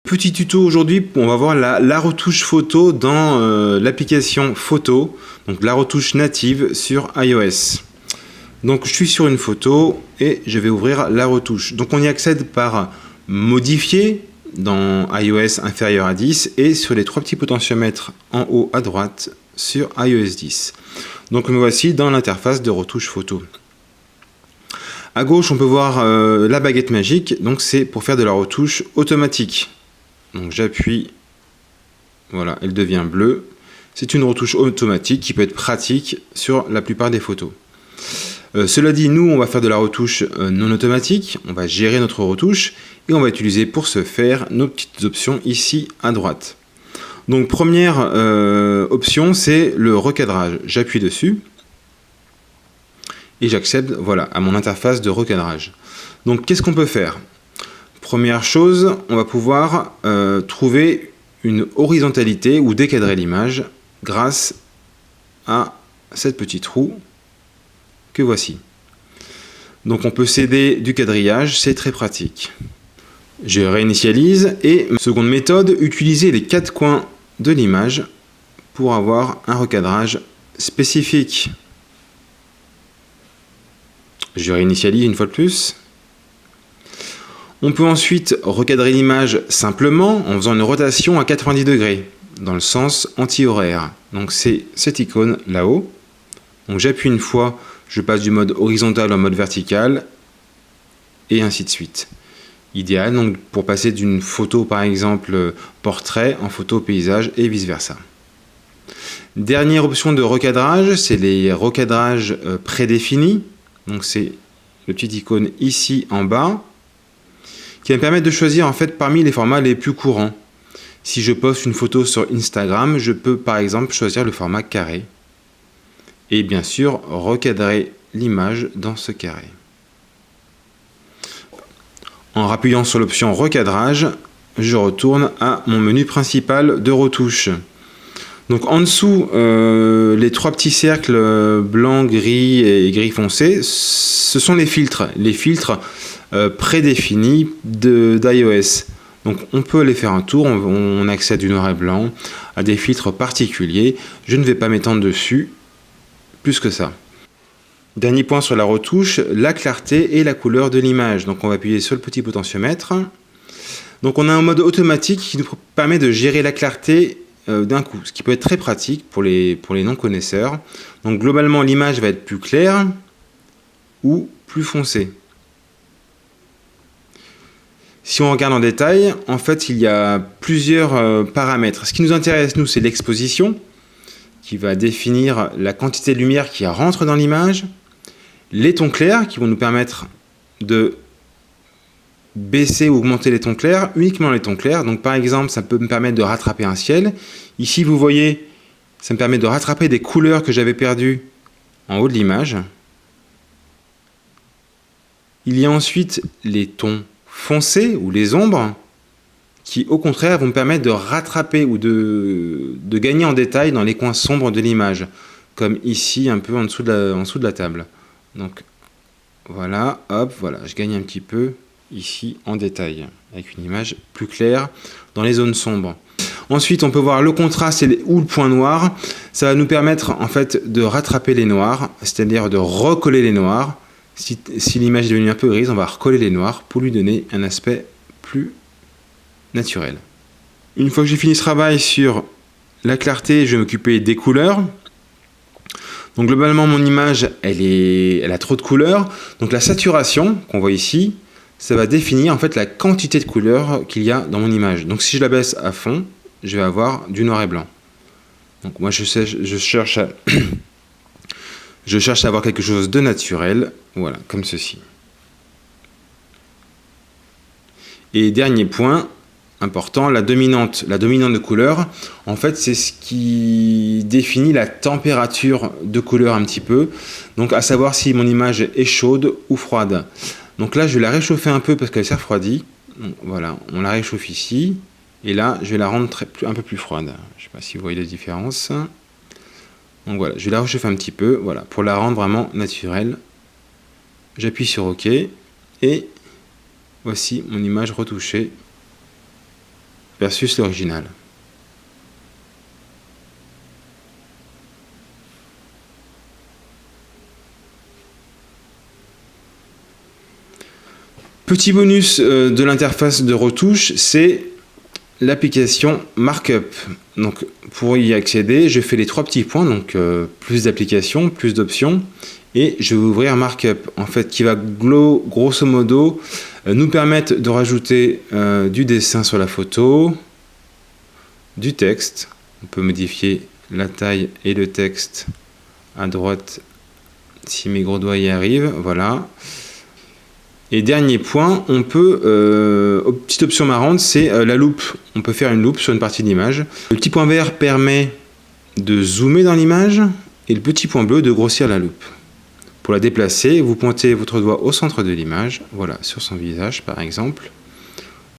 Petit tuto aujourd'hui, on va voir la retouche photo dans l'application photo, donc la retouche native sur iOS. Donc je suis sur une photo et je vais ouvrir la retouche. Donc on y accède par modifier dans iOS inférieur à 10 et sur les trois petits potentiomètres en haut à droite sur iOS 10. Donc me voici dans l'interface de retouche photo. À gauche on peut voir la baguette magique, donc c'est pour faire de la retouche automatique. Donc j'appuie, voilà, elle devient bleue. C'est une retouche automatique qui peut être pratique sur la plupart des photos. Cela dit, nous on va faire de la retouche non automatique, on va gérer notre retouche et on va utiliser pour ce faire nos petites options ici à droite. Donc première option, c'est le recadrage. J'appuie dessus et j'accède, voilà, à mon interface de recadrage. Donc qu'est-ce qu'on peut faire ? Première chose, on va pouvoir trouver une horizontalité ou décadrer l'image grâce à cette petite roue que voici. Donc on peut s'aider du quadrillage, c'est très pratique. Je réinitialise et, seconde méthode, utiliser les quatre coins de l'image pour avoir un recadrage spécifique. Je réinitialise une fois de plus. On peut ensuite recadrer l'image simplement en faisant une rotation à 90 degrés dans le sens anti-horaire. Donc c'est cette icône là-haut. Donc j'appuie une fois, je passe du mode horizontal au mode vertical et ainsi de suite. Idéal donc pour passer d'une photo par exemple portrait en photo paysage et vice versa. Dernière option de recadrage, c'est les recadrages prédéfinis. Donc c'est le petit icône ici en bas, qui va me permettre de choisir en fait parmi les formats les plus courants. Si je poste une photo sur Instagram, je peux par exemple choisir le format carré. Et bien sûr, recadrer l'image dans ce carré. En rappuyant sur l'option recadrage, je retourne à mon menu principal de retouche. Donc en dessous, les trois petits cercles blanc, gris et gris foncé, ce sont les filtres prédéfinis d'iOS. Donc on peut aller faire un tour, on accède du noir et blanc à des filtres particuliers. Je ne vais pas m'étendre dessus plus que ça. Dernier point sur la retouche, la clarté et la couleur de l'image. Donc on va appuyer sur le petit potentiomètre. Donc on a un mode automatique qui nous permet de gérer la clarté d'un coup, ce qui peut être très pratique pour les non-connaisseurs. Donc globalement l'image va être plus claire ou plus foncée. Si on regarde en détail, en fait il y a plusieurs paramètres. Ce qui nous intéresse nous, c'est l'exposition, qui va définir la quantité de lumière qui rentre dans l'image, les tons clairs qui vont nous permettre de baisser ou augmenter les tons clairs, uniquement les tons clairs. Donc par exemple, ça peut me permettre de rattraper un ciel. Ici, vous voyez, ça me permet de rattraper des couleurs que j'avais perdues en haut de l'image. Il y a ensuite les tons foncés ou les ombres qui au contraire vont me permettre de rattraper ou de gagner en détail dans les coins sombres de l'image, comme ici un peu en dessous de la table. Donc voilà, hop, voilà, je gagne un petit peu ici en détail, avec une image plus claire dans les zones sombres. Ensuite, on peut voir le contraste ou le point noir. Ça va nous permettre en fait de rattraper les noirs, c'est-à-dire de recoller les noirs. Si l'image est devenue un peu grise, on va recoller les noirs pour lui donner un aspect plus naturel. Une fois que j'ai fini ce travail sur la clarté, je vais m'occuper des couleurs. Donc globalement, mon image, elle a trop de couleurs. Donc la saturation qu'on voit ici, ça va définir en fait la quantité de couleurs qu'il y a dans mon image. Donc si je la baisse à fond, je vais avoir du noir et blanc. Donc moi je cherche à avoir quelque chose de naturel, voilà, comme ceci. Et dernier point important, la dominante de couleur, en fait c'est ce qui définit la température de couleur un petit peu, donc à savoir si mon image est chaude ou froide. Donc là je vais la réchauffer un peu parce qu'elle s'est refroidie. Donc, voilà, on la réchauffe ici, et là je vais la rendre un peu plus froide. Je ne sais pas si vous voyez la différence. Donc voilà, je vais la réchauffer un petit peu, voilà, pour la rendre vraiment naturelle. J'appuie sur OK, et voici mon image retouchée. versus l'original. Petit bonus de l'interface de retouche, c'est l'application Markup. Donc pour y accéder, je fais les 3 petits points, donc plus d'applications, plus d'options, et je vais ouvrir Markup, en fait, qui va grosso modo nous permettre de rajouter du dessin sur la photo, du texte. On peut modifier la taille et le texte à droite si mes gros doigts y arrivent, voilà. Et dernier point, on peut, petite option marrante, c'est la loupe. On peut faire une loupe sur une partie de l'image. Le petit point vert permet de zoomer dans l'image et le petit point bleu de grossir la loupe. Pour la déplacer, vous pointez votre doigt au centre de l'image, voilà, sur son visage par exemple.